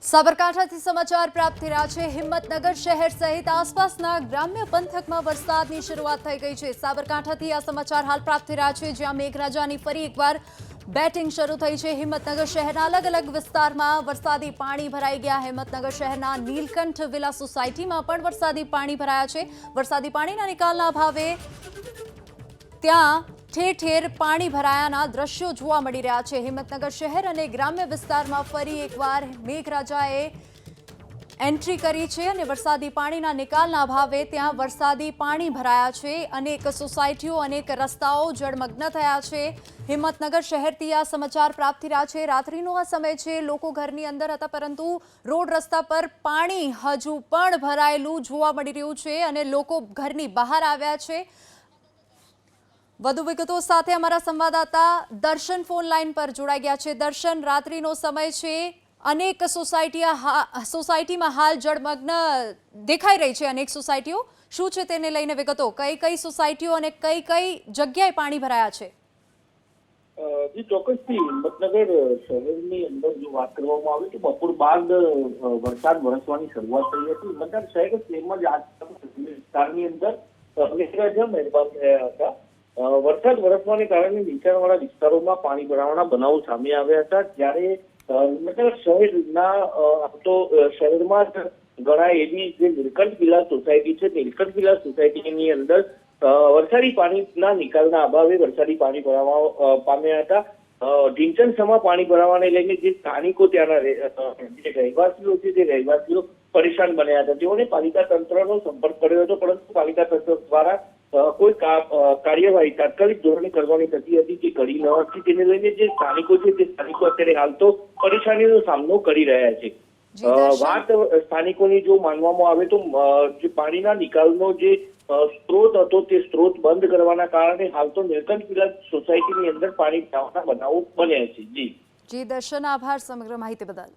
સાબરકાંઠાથી સમાચાર પ્રાપ્ત થઈ રહ્યા છે। હિંમતનગર શહેર સહિત આસપાસના ગ્રામ્ય પંથકમાં વરસાદની શરૂઆત થઈ ગઈ છે। સાબરકાંઠાથી આ સમાચાર હાલ પ્રાપ્ત થઈ રહ્યા છે, જ્યાં મેઘરાજાની ફરી એકવાર બેટિંગ શરૂ થઈ છે। હિંમતનગર શહેરના અલગ અલગ વિસ્તારમાં વરસાદી પાણી ભરાઈ ગયા। હિંમતનગર શહેરના નીલકંઠ વિલા સોસાયટીમાં પણ વરસાદી પાણી ભરાયા છે। વરસાદી પાણીના નિકાલના અભાવે ત્યાં ठेर ठेर पाणी भरायाना दृश्यों जोवा मळी रह्या छे। हिम्मतनगर शहर अने ग्राम्य विस्तारमां फरी एकवार मेघराजाए एंट्री करी छे अने वरसादी पाणीना निकालना अभावे त्यां वरसादी पाणी भराया छे। अनेक सोसायटीओ अनेक रस्ताओ जळमग्न थया छे। हिम्मतनगर शहेरथी आ समाचार प्राप्त थई रह्या छे। रात्रिनो आ समय छे, लोको घरनी अंदर हता, परंतु रोड रस्ता पर पाणी हजू पण भरायेलुं जोवा मळी रह्युं छे अने लोको घरनी बहार आव्या छे। વધુ વિગતો સાથે અમારા સંવાદદાતા દર્શન ફોન લાઈન પર જોડાઈ ગયા છે। દર્શન, રાત્રિનો સમય છે, અનેક સોસાયટીમાં હાલ જળમગ્ન દેખાઈ રહી છે। અનેક સોસાયટીઓ શું છે તેને લઈને વિગતો, કઈ કઈ સોસાયટીઓ અને કઈ કઈ જગ્યાએ પાણી ભરાયા છે? जी ચોક્કસથી હિંમતનગર શહેરની અંદર જો વાત કરવામાં આવે તો બપોર બાદ વરસાદ વરસવાની શરૂઆત થઈ હતી। હિંમતનગર શહેર તેમજ આસપાસના વિસ્તારની અંદર મેઘરાજા મહેરબાન થયા હતા। વરસાદ વરસવાને કારણે નીચાણવાળા વિસ્તારોમાં પાણી ભરાવાના બનાવો સામે આવ્યા હતા। જ્યારે હિંમતનગર શહેરના તો શહેરમાં ઘણા એવી જે નીલકંઠ વિલા સોસાયટી છે, નીલકંઠ વિલા સોસાયટીની અંદર વરસાદી પાણીના નિકાલના અભાવે વરસાદી પાણી ભરાવા પામ્યા હતા। ઢીંચણ સમા પાણી ભરાવાને લઈને જે સ્થાનિકો ત્યાંના જે રહેવાસીઓ છે, તે રહેવાસીઓ પરેશાન બન્યા હતા। તેઓને પાલિકા તંત્રનો સંપર્ક કર્યો હતો, પરંતુ પાલિકા તંત્ર દ્વારા કોઈ કાર્યવાહી તાત્કાલિક ધોરણે કરવાની થતી હતી જે કરી ન હતી। તેને લઈને જે સ્થાનિકો છે, તે સ્થાનિકો અત્યારે હાલ તો પરેશાનીનો સામનો કરી રહ્યા છે। વાત સ્થાનિકોની જો માનવામાં આવે તો જે પાણીના નિકાલનો જે સ્ત્રોત હતો તે સ્ત્રોત બંધ કરવાના કારણે હાલ તો નીલકંઠ વિલા સોસાયટીની અંદર પાણી ભરાવાના બનાવો બન્યા છે। જી દર્શન, આભાર સમગ્ર માહિતી બદલ।